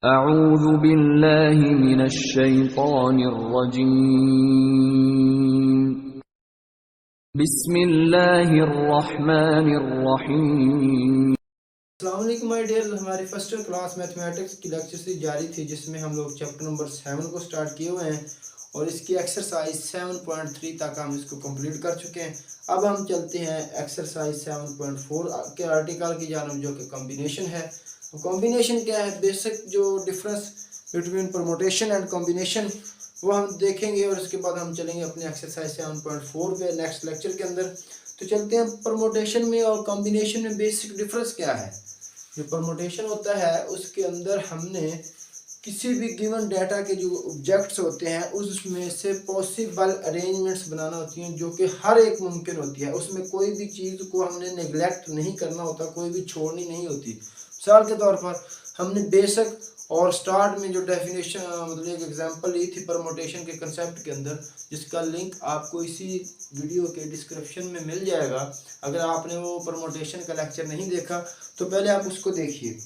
अऊज़ु बिल्लाहि मिनश शैतानिर रजीम। बिस्मिल्लाहिर रहमानिर रहीम। अस्सलाम वालेकुम माय डियर। हमारी फर्स्ट क्लास मैथमेटिक्स की लेक्चर से जारी थी जिसमें हम लोग चैप्टर नंबर 7 को स्टार्ट किए हुए हैं और इसकी एक्सरसाइज 7.3 तक हम इसको कंप्लीट कर चुके हैं। अब हम चलते हैं एक्सरसाइज 7.4 के आर्टिकल की जानब जो कि कॉम्बिनेशन है। कॉम्बिनेशन क्या है, बेसिक जो difference between permutation and combination वो हम देखेंगे और उसके बाद हम चलेंगे अपने एक्सरसाइज 7.4 पे नेक्स्ट लेक्चर के अंदर। तो चलते हैं परमुटेशन में और कॉम्बिनेशन में बेसिक डिफरेंस क्या है। जो परमुटेशन होता है उसके अंदर हमने किसी भी गिवन डाटा के जो ऑब्जेक्ट्स होते हैं उसमें से पॉसिबल अरेंजमेंट्स बनाना होती हैं जो कि हर एक मुमकिन होती है। उसमें कोई भी चीज़ को हमने नेग्लेक्ट नहीं करना होता, कोई भी छोड़नी नहीं होती। मिसाल के तौर पर हमने बेसिक और स्टार्ट में जो डेफिनेशन मतलब एक एग्जांपल ली थी परमुटेशन के कंसेप्ट के अंदर, जिसका लिंक आपको इसी वीडियो के डिस्क्रिप्शन में मिल जाएगा। अगर आपने वो परमुटेशन का लेक्चर नहीं देखा तो पहले आप उसको देखिए।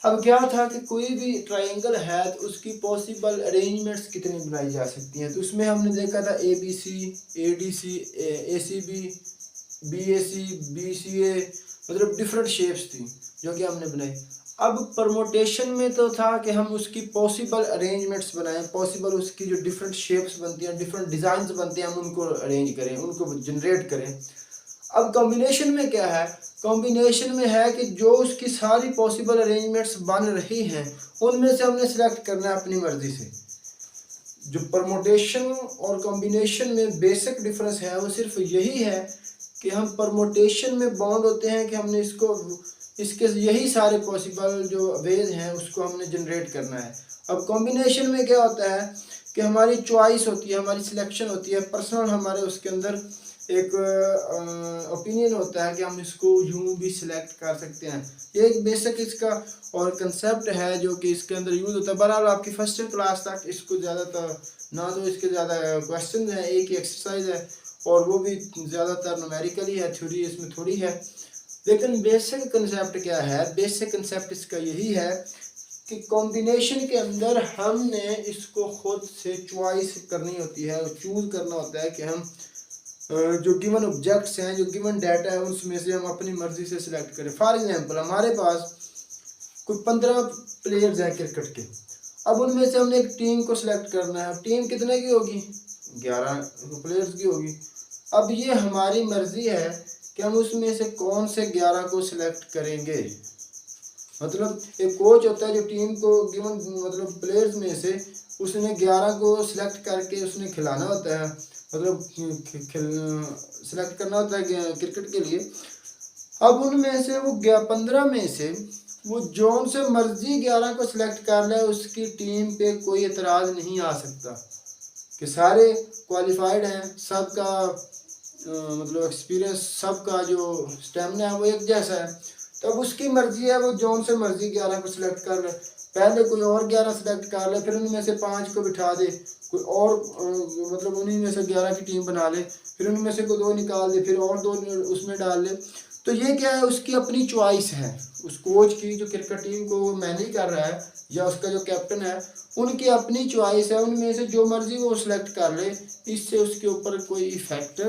अब क्या था कि कोई भी ट्रायंगल है तो उसकी पॉसिबल अरेंजमेंट्स कितनी बनाई जा सकती हैं। तो उसमें हमने देखा था ABC, ADC, ACB, BAC, BCA, मतलब डिफरेंट शेप्स थी जो कि हमने बनाई। अब परमुटेशन में तो था कि हम उसकी पॉसिबल अरेंजमेंट्स बनाएं, पॉसिबल उसकी जो डिफरेंट शेप्स बनती हैं, डिफरेंट डिज़ाइंस बनते हैं, हम उनको अरेंज करें, उनको जनरेट करें। अब कॉम्बिनेशन में क्या है, कॉम्बिनेशन में है कि जो उसकी सारी पॉसिबल अरेंजमेंट्स बन रही हैं उनमें से हमने सिलेक्ट करना है अपनी मर्जी से। जो परमुटेशन और कॉम्बिनेशन में बेसिक डिफरेंस है वो सिर्फ यही है कि हम परमुटेशन में बाउंड होते हैं कि हमने इसके यही सारे पॉसिबल जो वेज हैं उसको हमने जनरेट करना है। अब कॉम्बिनेशन में क्या होता है कि हमारी चॉइस होती है, हमारी सिलेक्शन होती है, पर्सनल हमारे उसके अंदर एक ओपिनियन होता है कि हम इसको यूं भी सिलेक्ट कर सकते हैं। ये एक बेसिक इसका और कंसेप्ट है जो कि इसके अंदर यूज़ होता है। बहरहाल आपकी फर्स्ट क्लास तक इसको ज़्यादातर ना तो इसके ज़्यादा क्वेश्चन है, एक ही एक्सरसाइज है और वो भी ज़्यादातर न्यूमेरिकली है, थ्योरी इसमें थोड़ी है। लेकिन बेसिक कंसेप्ट क्या है, बेसिक कंसेप्ट इसका यही है कि कॉम्बिनेशन के अंदर हमने इसको खुद से चॉइस करनी होती है, चूज़ करना होता है कि हम जो गिवन ऑब्जेक्ट्स हैं, जो गिवन डाटा है उसमें से हम अपनी मर्जी से सिलेक्ट करें। फॉर एग्जांपल हमारे पास कोई 15 प्लेयर्स हैं क्रिकेट के। अब उनमें से हमने एक टीम को सिलेक्ट करना है। टीम कितने की होगी, 11 प्लेयर्स की होगी। अब ये हमारी मर्जी है कि हम उसमें से कौन से 11 को सिलेक्ट करेंगे। मतलब एक कोच होता है जो टीम को गिवन मतलब प्लेयर्स में से उसने 11 को सिलेक्ट करके उसने खिलाना होता है, मतलब सिलेक्ट करना होता है क्रिकेट के लिए। अब उनमें से वो 15 में से वो जौन से मर्जी 11 को सिलेक्ट कर ले, उसकी टीम पे कोई एतराज़ नहीं आ सकता कि सारे क्वालिफाइड हैं, सबका मतलब एक्सपीरियंस, सबका जो स्टेमिना है वो एक जैसा है। तब उसकी मर्जी है वो जौन से मर्जी 11 को सिलेक्ट कर ले। पहले कोई और 11 सिलेक्ट कर ले, फिर उनमें से 5 को बिठा दे, कोई और मतलब उन्हीं में से 11 की टीम बना ले, फिर उनमें से कोई 2 निकाल दे, फिर और 2 उसमें डाल ले। तो ये क्या है, उसकी अपनी चॉइस है उस कोच की, जो क्रिकेट टीम को मैनेज कर रहा है या उसका जो कैप्टन है, उनकी अपनी चॉइस है। उनमें से जो मर्जी वो सिलेक्ट कर ले, इससे उसके ऊपर कोई इफेक्ट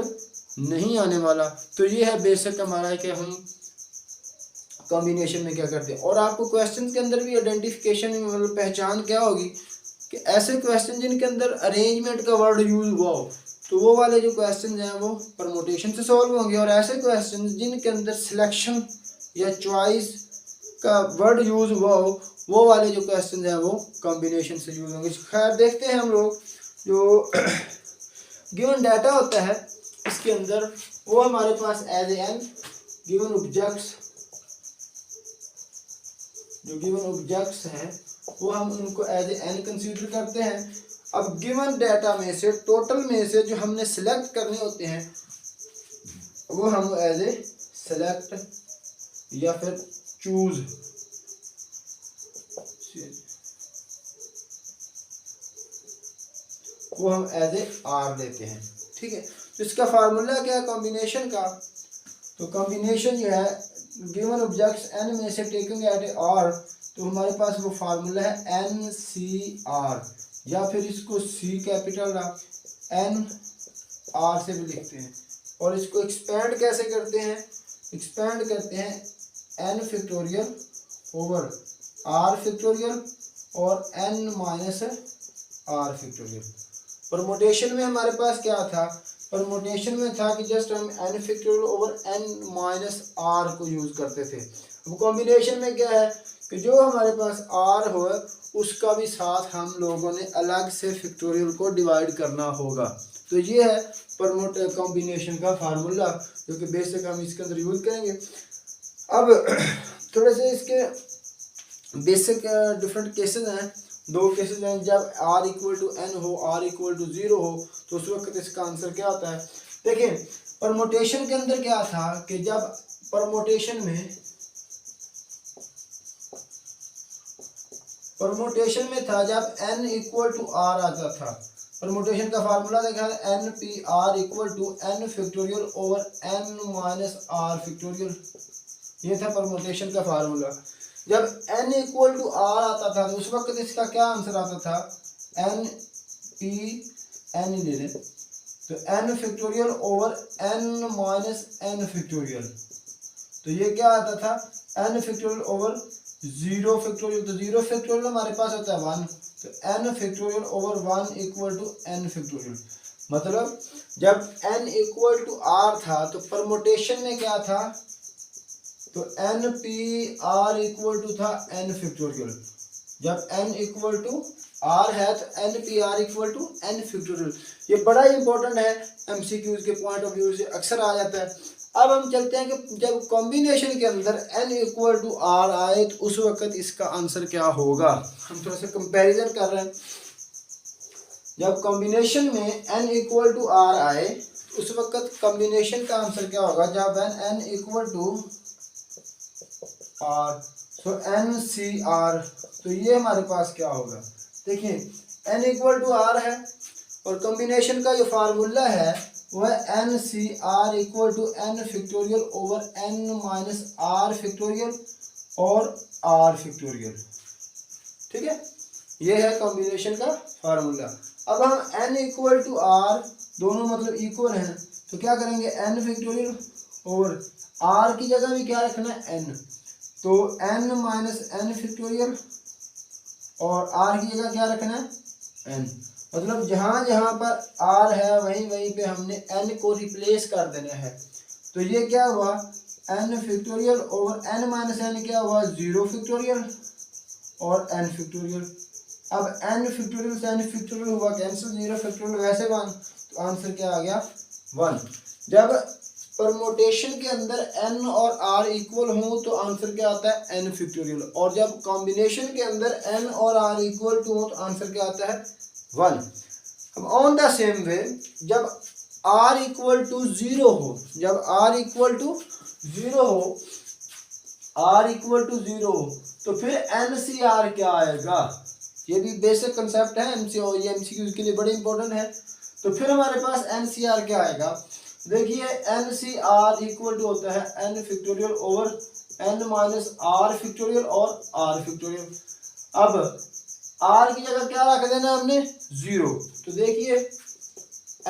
नहीं आने वाला। तो ये है बेसिक हमारा कि हम कॉम्बिनेशन में क्या करते हैं। और आपको क्वेश्चन के अंदर भी आइडेंटिफिकेशन मतलब पहचान क्या होगी कि ऐसे क्वेश्चन जिनके अंदर अरेंजमेंट का वर्ड यूज हुआ हो तो वो वाले जो क्वेश्चन हैं वो परमुटेशन से सॉल्व होंगे, और ऐसे क्वेश्चन जिनके अंदर सिलेक्शन या चॉइस का वर्ड यूज हुआ हो वो वाले जो क्वेश्चन हैं वो कॉम्बिनेशन से यूज होंगे। खैर देखते हैं हम लोग जो गिवन डाटा होता है इसके अंदर वो हमारे पास एज एन गिवन ऑब्जेक्ट्स, जो गिवन ऑब्जेक्ट्स हैं वो हम उनको एज एन कंसीडर करते हैं। अब गिवन डाटा में से टोटल में से जो हमने सेलेक्ट करने होते हैं वो हम एज ए सेलेक्ट या फिर चूज, वो हम एज ए आर लेते हैं। ठीक है, तो इसका फार्मूला क्या है कॉम्बिनेशन का, तो कॉम्बिनेशन जो है गिवन ऑब्जेक्ट्स एन में से टेकिंग एट ए आर, तो हमारे पास वो फार्मूला है NCR, या फिर इसको C कैपिटल रहा, NR से भी लिखते हैं। और इसको एक्सपेंड कैसे करते हैं, एक्सपेंड करते हैं N factorial over R factorial और N minus R factorial. Permutation में हमारे पास क्या था, परमोटेशन में था कि जस्ट हम N factorial over N minus R को यूज़ करते थे। अब कॉम्बिनेशन में क्या है कि जो हमारे पास R हो उसका भी साथ हम लोगों ने अलग से फैक्टोरियल को डिवाइड करना होगा। तो ये है परमोट कॉम्बिनेशन का फार्मूला, जो कि बेसिक हम इसके अंदर यूज करेंगे। अब थोड़े से इसके बेसिक डिफरेंट केसेस हैं, दो केसेस हैं। जब R इक्वल टू N हो, R इक्वल टू 0 हो, तो उस वक्त इसका आंसर क्या होता है। देखिए परमोटेशन के अंदर क्या था कि जब परमोटेशन में था, जब N इक्वल टू R आता था, परमोटेशन का फार्मूला देखा NPR equal to N factorial over N minus R factorial, ये था परमोटेशन का फार्मूला। जब N इक्वल टू R आता था तो उस वक्त इसका क्या आंसर आता था, NPN ले लें तो N factorial over N minus N factorial, तो ये क्या आता था N फैक्टोरियल ओवर 0 फैक्टोरियल। तो 0 फैक्टोरियल हमारे पास होता है 1, तो N factorial over 1 equal to N factorial. मतलब जब N इक्वल टू R था तो परमोटेशन में क्या था, तो NPR इक्वल टू था N फैक्टोरियल। जब N इक्वल टू R है तो NPR equal to N factorial. ये बड़ा ही इंपॉर्टेंट है, MCQs के पॉइंट ऑफ व्यू से अक्सर आ जाता है। अब हम चलते हैं कि जब कॉम्बिनेशन के अंदर N इक्वल टू R आए तो उस वक्त इसका आंसर क्या होगा। हम थोड़ा सा कंपैरिजन कर रहे हैं। जब कॉम्बिनेशन में N इक्वल टू R आए उस वक्त कॉम्बिनेशन का आंसर क्या होगा। जब N equal to R, so NCR, तो ये हमारे पास क्या होगा। देखिए N इक्वल टू R है और कॉम्बिनेशन का जो फार्मूला है वह NCR equal to N factorial over N minus R factorial और R फैक्टोरियल। ठीक है, ये है कॉम्बिनेशन का फार्मूला। अब हम N इक्वल टू R दोनों मतलब इक्वल हैं, तो क्या करेंगे N फैक्टोरियल ओवर R की जगह भी क्या रखना है N, तो N माइनस N फैक्टोरियल और R की जगह क्या रखना है N। मतलब जहाँ जहाँ पर R है वहीं वहीं पे हमने N को रिप्लेस कर देना है। तो ये क्या हुआ N factorial over N minus N क्या हुआ 0 फैक्टोरियल और N फैक्टोरियल। अब N फैक्टोरियल से N फैक्टोरियल हुआ कैंसिल, 0 फैक्टोरियल वैसे 1, तो आंसर क्या आ गया 1। जब परमोटेशन के अंदर N और R इक्वल हो तो आंसर क्या आता है N फैक्टोरियल, और जब कॉम्बिनेशन के अंदर N और R इक्वल टू हो तो आंसर क्या आता है 1। अब ऑन द सेम वे जब R इक्वल टू 0 हो, जब R इक्वल टू 0 हो, R इक्वल टू 0 हो, तो फिर NCR क्या आएगा। ये भी बेसिक कंसेप्ट है, MCQ के लिए बड़े इंपॉर्टेंट है। तो फिर हमारे पास NCR क्या आएगा। देखिए NCR इक्वल टू होता है N factorial over N minus R factorial और R फैक्टोरियल। अब R की जगह क्या रख देना है हमने 0, तो देखिए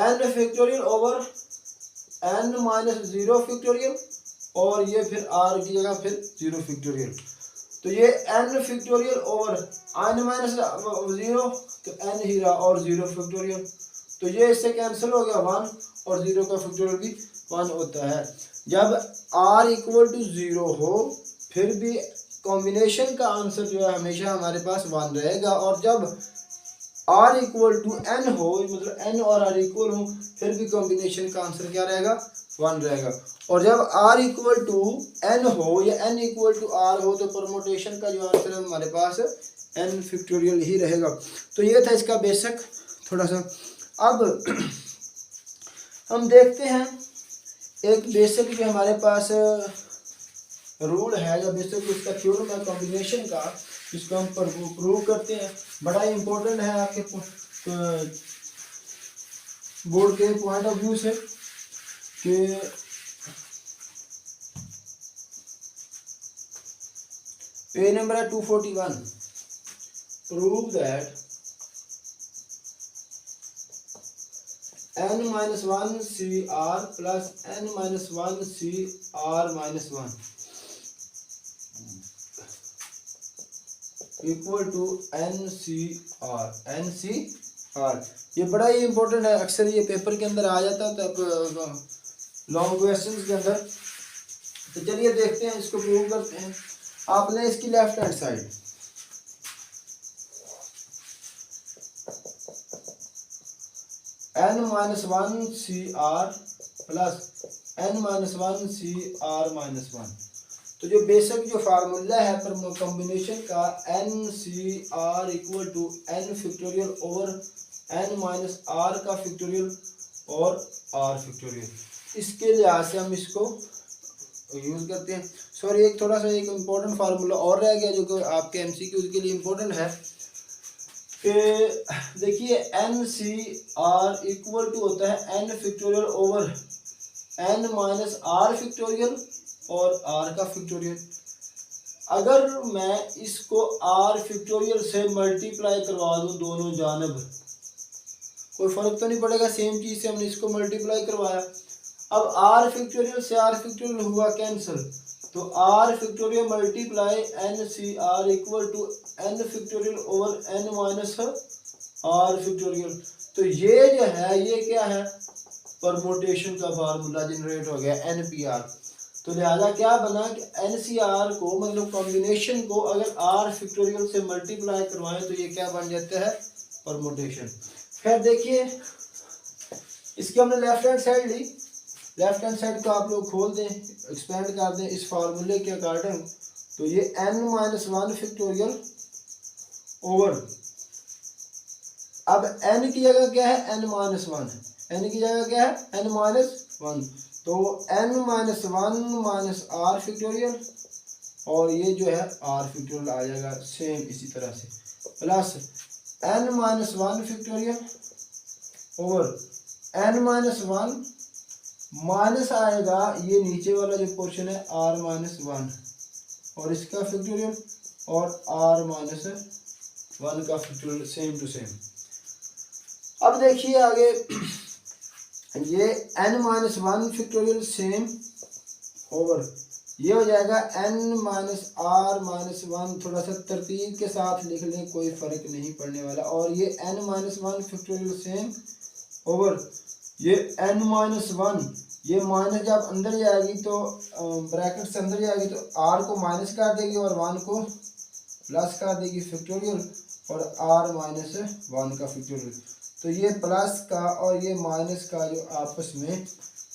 N factorial over N minus 0 factorial और ये फिर R की जगह फिर 0 फैक्टोरियल। तो ये N factorial over N minus 0 तो N ही रहा और 0 फैक्टोरियल, तो ये इससे कैंसिल हो गया 1 और 0 का फैक्टोरियल भी 1 होता है। जब R इक्वल टू 0 हो फिर भी कॉम्बिनेशन का आंसर जो है हमेशा हमारे पास 1 रहेगा, और जब R इक्वल टू N हो मतलब N और R इक्वल हो फिर भी कॉम्बिनेशन का आंसर क्या रहेगा 1 रहेगा। और जब R इक्वल टू N हो या N इक्वल टू R हो तो परमोटेशन का जो आंसर है हमारे पास N फैक्टोरियल ही रहेगा। तो ये था इसका बेसिक थोड़ा सा। अब हम देखते हैं एक बेसिक जो हमारे पास रूल है या बेसिक इसका थ्योरम है कॉम्बिनेशन का, जिसको हम प्रूव करते हैं। बड़ा ही इम्पोर्टेंट है आपके बोर्ड के पॉइंट ऑफ व्यू से कि पेज नंबर है 241। Prove that n-1 CR plus n-1 CR-1 equal to NCR। ये बड़ा ही इंपॉर्टेंट है, अक्सर ये पेपर के अंदर आ जाता है लॉन्ग क्वेश्चंस के अंदर। तो चलिए देखते हैं, इसको प्रूव करते हैं। आपने इसकी left hand side n-1 CR plus n-1 CR-1, तो जो बेसिक जो फार्मूला है पर कॉम्बिनेशन का NCR equal to n factorial over n-R का फैक्टोरियल और R फैक्टोरियल, इसके लिहाज से हम इसको यूज़ करते हैं। सॉरी, एक थोड़ा सा एक इम्पोर्टेंट फार्मूला और रह गया जो कि आपके MCQ के लिए इम्पोर्टेंट है कि देखिए NCR इक्वल टू होता है n factorial over n-R factorial और R का फैक्टोरियल। अगर मैं इसको R फैक्टोरियल से मल्टीप्लाई करवा दूं दोनों जानब, कोई फर्क तो नहीं पड़ेगा, सेम चीज़ से हमने इसको मल्टीप्लाई करवाया। अब R फैक्टोरियल से R फैक्टोरियल हुआ कैंसिल, तो R factorial multiply NCR equal to n factorial over n-R factorial. तो ये जो है ये क्या है, परमोटेशन का फार्मूला जनरेट हो गया NPR। तो लिहाजा क्या बना कि NCR को मतलब कॉम्बिनेशन को अगर R फैक्टोरियल से मल्टीप्लाई करवाएं तो ये क्या बन जाता है, परमोटेशन। फिर देखिए इसकी हमने लेफ्ट हैंड साइड ली, लेफ्ट हैंड साइड को आप लोग खोल दें, एक्सपेंड कर दें इस फार्मूले के अकॉर्डिंग, तो ये n-1 फैक्टोरियल ओवर, अब n की जगह क्या है, n-1, n की जगह क्या है, n-1, तो n-1 R फैक्टोरियल और ये जो है R फैक्टोरियल आ जाएगा सेम इसी तरह से, plus n-1 factorial over n-1 minus आएगा ये नीचे वाला जो पोर्शन है R-1 और इसका फैक्टोरियल और R-1 का फैक्टोरियल सेम टू सेम। अब देखिए आगे ये n-1 फैक्टोरियल सेम ओवर ये हो जाएगा n-R-1, थोड़ा सा तरतीब के साथ लिख लें, कोई फर्क नहीं पड़ने वाला, और ये n-1 फैक्टोरियल सेम ओवर ये n-1, ये माइनस जब अंदर जाएगी तो ब्रैकेट से अंदर जाएगी तो r को माइनस कर देगी और 1 को प्लस कर देगी फैक्टोरियल और R-1 का फैक्टोरियल। तो ये प्लस का और ये माइनस का जो आपस में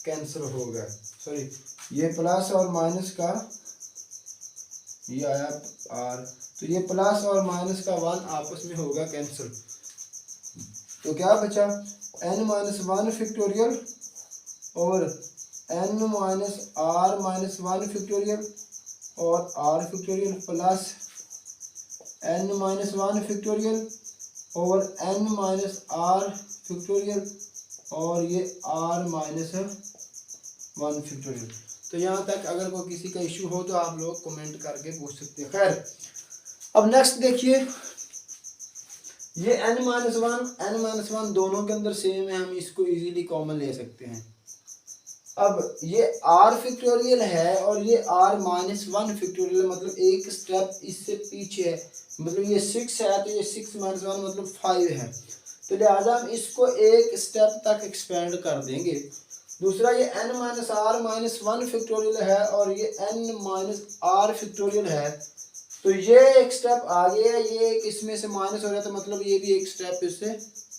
कैंसिल हो गया, सॉरी ये प्लस और माइनस का ये आया R, तो ये प्लस और माइनस का 1 आपस में होगा कैंसिल। तो क्या बचा, n-1 फैक्टोरियल और n-R-1 फैक्टोरियल और R factorial plus n-1 factorial और n-R फैक्टोरियल और ये R-1 फैक्टोरियल। तो यहाँ तक अगर कोई किसी का इशू हो तो आप लोग कमेंट करके पूछ सकते हैं। खैर अब नेक्स्ट देखिए, ये n-1 दोनों के अंदर सेम है, हम इसको इजीली कॉमन ले सकते हैं। अब ये R फैक्टोरियल है और ये R-1 फैक्टोरियल, मतलब एक स्टेप इससे पीछे है, मतलब ये 6 है तो ये 6 - 1 मतलब 5 है, तो लिहाजा हम इसको एक स्टेप तक एक्सपेंड कर देंगे। दूसरा ये n-R-1 फैक्टोरियल है और ये n-R फैक्टोरियल है, तो ये एक स्टेप आगे है, ये एक इसमें से माइनस हो रहा है, तो मतलब ये भी एक स्टेप इससे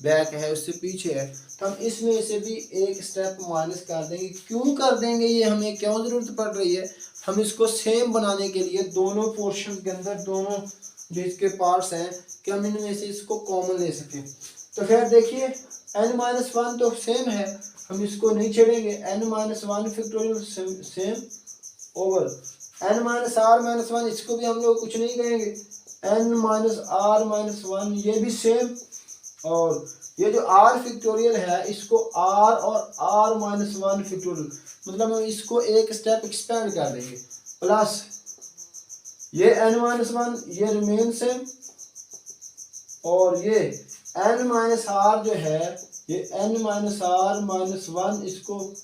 बैक है, उससे पीछे है, तो हम इसमें से भी एक स्टेप माइनस कर देंगे। क्यों कर देंगे, ये हमें क्यों ज़रूरत पड़ रही है, हम इसको सेम बनाने के लिए दोनों पोर्शन के अंदर दोनों जो इसके पार्ट्स हैं कि हम इनमें से इसको कॉमन ले सकें। तो फिर देखिए n-1 तो सेम है, हम इसको नहीं छेड़ेंगे, n-1 factorial same over n-R-1, इसको भी हम लोग कुछ नहीं कहेंगे, n-R-1 ये भी सेम, और ये जो R फैक्टोरियल है इसको R और R-1 फैक्टोरियल, मतलब हम इसको एक स्टेप एक्सपेंड कर देंगे, प्लस ये n-1 ये रिमेन सेम, और ये n-r जो है ये n-r-1 इसको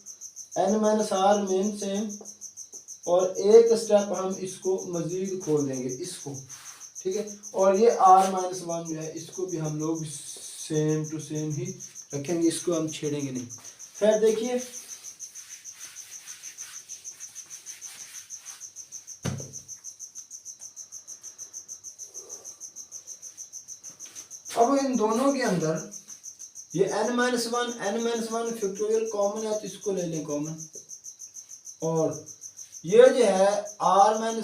n-r रिमेन सेम, और एक स्टेप हम इसको मजीद खोल देंगे इसको, ठीक है। और ये r-1 जो है इसको भी हम लोग सेम टू सेम ही रखेंगे, इसको हम छेड़ेंगे नहीं। फिर देखिए अब इन दोनों के अंदर ये n-1 फैक्टोरियल कॉमन है तो इसको ले लें कॉमन, और ये जो है r-1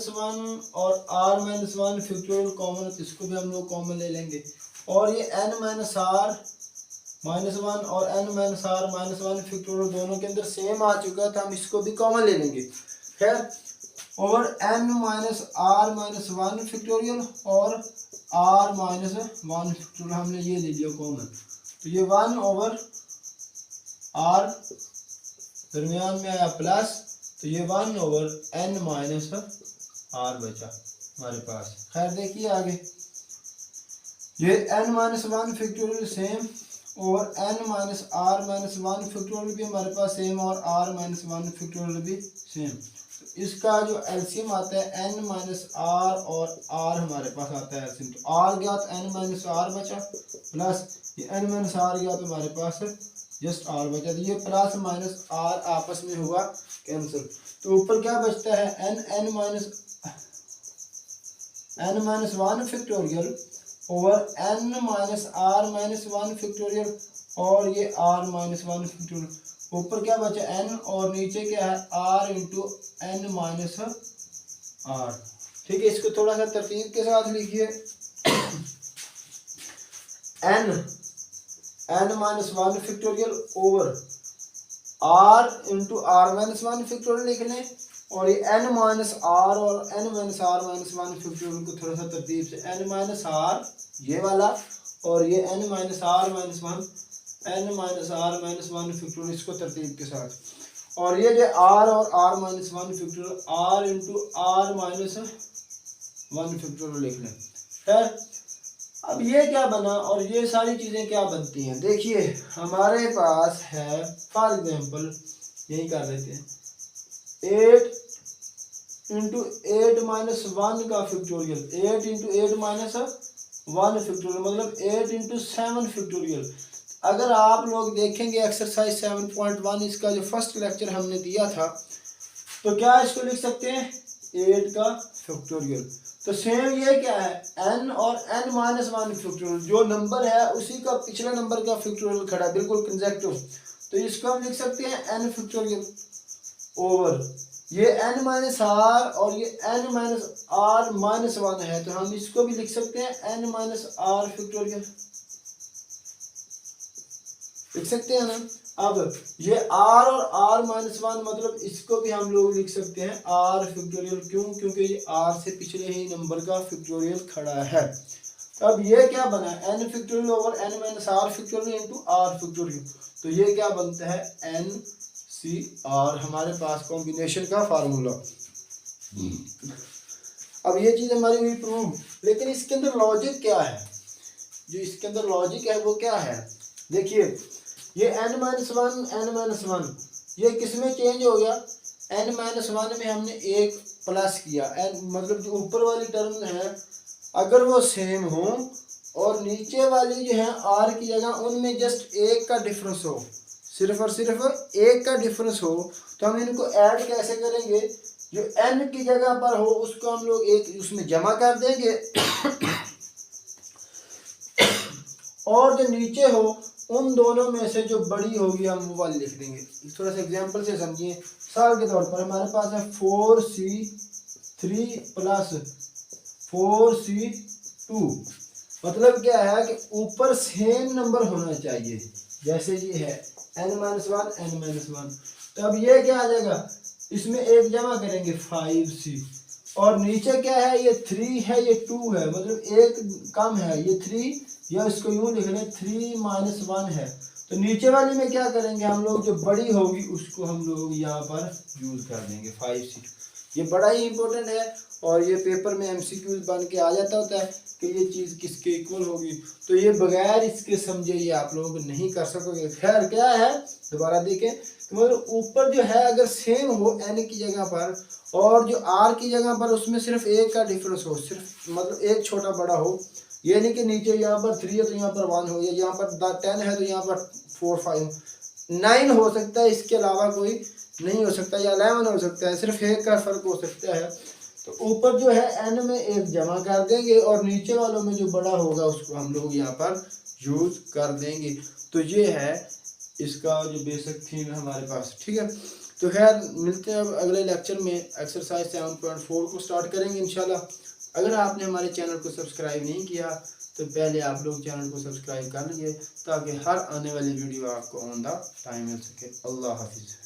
और r-1 फैक्टोरियल कॉमन है तो इसको भी हम लोग कॉमन ले लेंगे, और ये n-r-1 और n-r-1 फैक्टोरियल दोनों के अंदर सेम आ चुका है तो हम इसको भी कॉमन ले लेंगे। खैर ओवर n-r-1 फैक्टोरियल और r-1 फैक्टोरियल हमने ये ले लिया कॉमन, तो ये 1 ओवर r दरमियान में आया प्लस, तो ये 1 ओवर n-r बचा हमारे पास। खैर देखिए आगे ये n-1 फैक्टोरियल सेम और n-r-1 फैक्टोरियल भी हमारे पास सेम और r-1 फैक्टोरियल भी सेम, तो इसका जो एलसीएम आता है n-r और r हमारे पास आता है एलसीएम, तो r गया तो n-r बचा प्लस ये n-r गया तो हमारे पास जस्ट r बचा, तो ये प्लस माइनस r आपस में हुआ कैंसिल, तो ऊपर क्या बचता है n-1 factorial over n-r-1 factorial और ये r-1 फैक्टोरियल, ऊपर क्या बचा n और नीचे क्या है r इंटू n-r, ठीक है। इसको थोड़ा सा तरतीब के साथ लिखिए, n-1 factorial over r into r-1 factorial लिख लें, और ये n-r और n-r-1 फैक्टोरियल को थोड़ा सा तरतीब से n-r ये वाला और ये n-r-1 फैक्टोरियल इसको तरतीब के साथ, और ये जो r और r-1 factorial r into r-1 factorial लिख लें। खैर अब ये क्या बना और ये सारी चीज़ें क्या बनती हैं, देखिए हमारे पास है फॉर एग्जांपल यही कर लेते हैं 8 इंटू 8-1 का फैक्टोरियल, 8 इंटू 8-1 फैक्टोरियल मतलब 8 इंटू 7 फैक्टोरियल। अगर आप लोग देखेंगे एक्सरसाइज 7.1 इसका जो फर्स्ट लेक्चर हमने दिया था, तो क्या इसको लिख सकते हैं 8 का फैक्टोरियल, तो सेम ये क्या है n और n-1 फैक्टोरियल, जो नंबर है उसी का पिछले नंबर का फैक्टोरियल खड़ा है बिल्कुल कंसेक्टिव, तो इसको हम लिख सकते हैं n फैक्टोरियल ओवर ये n-r और ये n-r-1 है, तो हम इसको भी लिख सकते हैं n-r फैक्टोरियल, लिख सकते हैं ना। अब ये r और r-1 मतलब इसको भी हम लोग लिख सकते हैं r फैक्टोरियल, क्यों, क्योंकि ये r से पिछले ही नंबर का फैक्टोरियल खड़ा है। अब ये क्या बना n factorial over n-r factorial into r factorial, तो ये क्या बनता है n-c-r, हमारे पास कॉम्बिनेशन का फार्मूला। अब ये चीज़ हमारी हुई प्रूव, लेकिन इसके अंदर लॉजिक क्या है, जो इसके अंदर लॉजिक है वो क्या है, देखिए ये n-1 ये किस में चेंज हो गया, n-1 में हमने एक प्लस किया, n मतलब जो ऊपर वाली टर्म है अगर वो सेम हो और नीचे वाली जो है r की जगह उनमें जस्ट एक का डिफरेंस हो, सिर्फ और सिर्फ एक का डिफरेंस हो, तो हम इनको ऐड कैसे करेंगे, जो n की जगह पर हो उसको हम लोग एक उसमें जमा कर देंगे और जो नीचे हो उन दोनों में से जो बड़ी होगी हम वो वाली लिख देंगे। थोड़ा सा एग्जांपल से समझिए, साल के तौर पर हमारे पास है 4c3 प्लस 4c2, मतलब क्या है कि ऊपर सेम नंबर होना चाहिए, जैसे ये है n-1 तो अब ये क्या आ जाएगा, इसमें एक जमा करेंगे 5c, और नीचे क्या है ये 3 है ये 2 है, मतलब एक कम है ये 3, या इसको यूं लिख लें 3-1 है, तो नीचे वाली में क्या करेंगे हम लोग, जो बड़ी होगी उसको हम लोग यहाँ पर यूज कर देंगे 5c। ये बड़ा ही इंपॉर्टेंट है और ये पेपर में MCQ बन के आ जाता होता है कि ये चीज़ किसके इक्वल होगी, तो ये बगैर इसके समझे ये आप लोग नहीं कर सकोगे। खैर क्या है, दोबारा देखें तो मतलब ऊपर जो है अगर सेम हो n की जगह पर और जो r की जगह पर उसमें सिर्फ एक का डिफरेंस हो, सिर्फ मतलब एक छोटा बड़ा हो, ये नहीं कि नीचे यहाँ पर 3 है तो यहाँ पर 1 हो, या यहाँ पर 10 है तो यहाँ पर 4 5 9 हो सकता है, इसके अलावा कोई नहीं हो सकता, या 11 हो सकता है, सिर्फ एक का फर्क हो सकता है। तो ऊपर जो है n में एक जमा कर देंगे और नीचे वालों में जो बड़ा होगा उसको हम लोग यहाँ पर यूज कर देंगे। तो ये है इसका जो बेसिक थीम है हमारे पास, ठीक है। तो खैर मिलते हैं अब अगले लेक्चर में, एक्सरसाइज 7.4 को स्टार्ट करेंगे इंशाल्लाह। अगर आपने हमारे चैनल को सब्सक्राइब नहीं किया तो पहले आप लोग चैनल को सब्सक्राइब कर लीजिए ताकि हर आने वाली वीडियो आपको ऑन द टाइम मिल सके। अल्लाह हाफिज़।